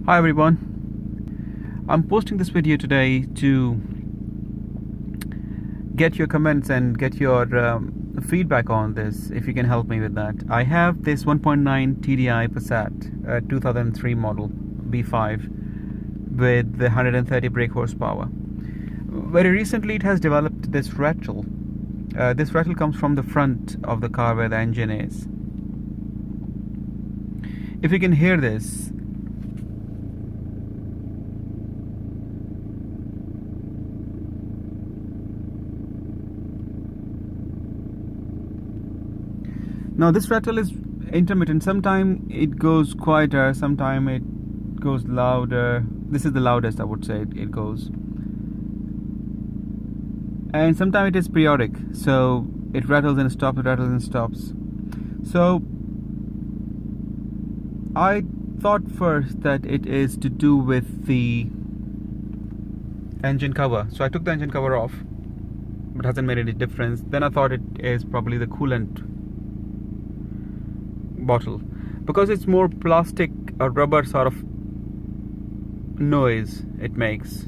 Hi everyone, I'm posting this video today to get your comments and get your feedback on this, if you can help me with that. I have this 1.9 TDI Passat 2003 model B5 with the 130 brake horsepower. Very recently it has developed this rattle. This rattle comes from the front of the car where the engine is. If you can hear this, now this rattle is intermittent. Sometimes it goes quieter, sometimes it goes louder. This is the loudest I would say it goes. And sometimes it is periodic, so it rattles and stops, it rattles and stops. So I thought first that it is to do with the engine cover. So I took the engine cover off, but it hasn't made any difference. Then I thought it is probably the coolant bottle, because it's more plastic or rubber sort of noise it makes,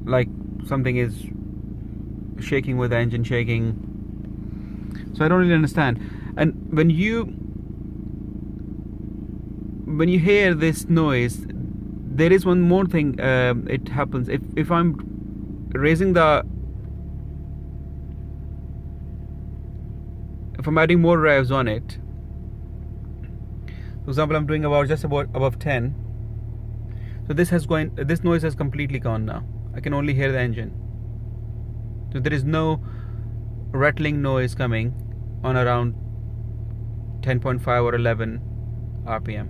like something is shaking with the engine shaking. So I don't really understand. And when you hear this noise, there is one more thing it happens if I'm raising if I'm adding more revs on it. For example, I'm doing just about above 10. So this noise has completely gone now. I can only hear the engine. So there is no rattling noise coming on around 10.5 or 11 RPM.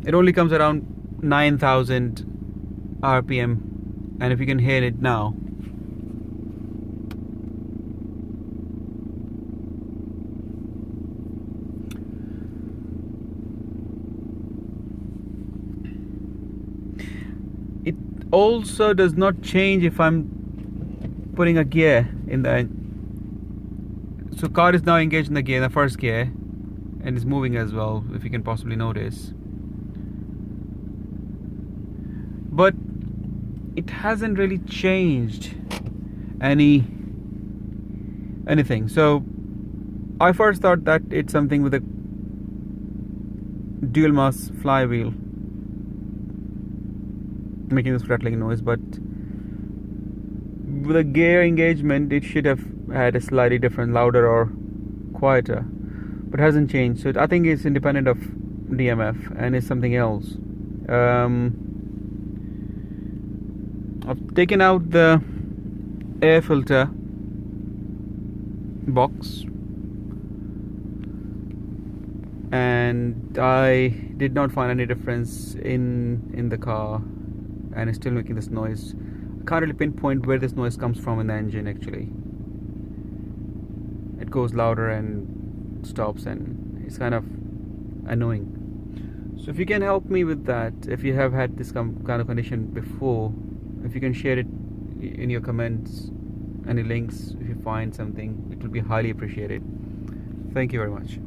It only comes around 9,000 RPM, and if you can hear it now, it also does not change if I'm putting a gear in the. So car is now engaged in the gear, the first gear, and is moving as well, if you can possibly notice. But it hasn't really changed anything. So I first thought that it's something with a dual mass flywheel making this rattling noise, but with a gear engagement it should have had a slightly different, louder or quieter, but it hasn't changed. So I think it's independent of DMF and it's something else. I've taken out the air filter box and I did not find any difference in the car, and it's still making this noise. I can't really pinpoint where this noise comes from in the engine actually. It goes louder and stops, and it's kind of annoying. So if you can help me with that, if you have had this kind of condition before, if you can share it in your comments, any links, if you find something, it would be highly appreciated. Thank you very much.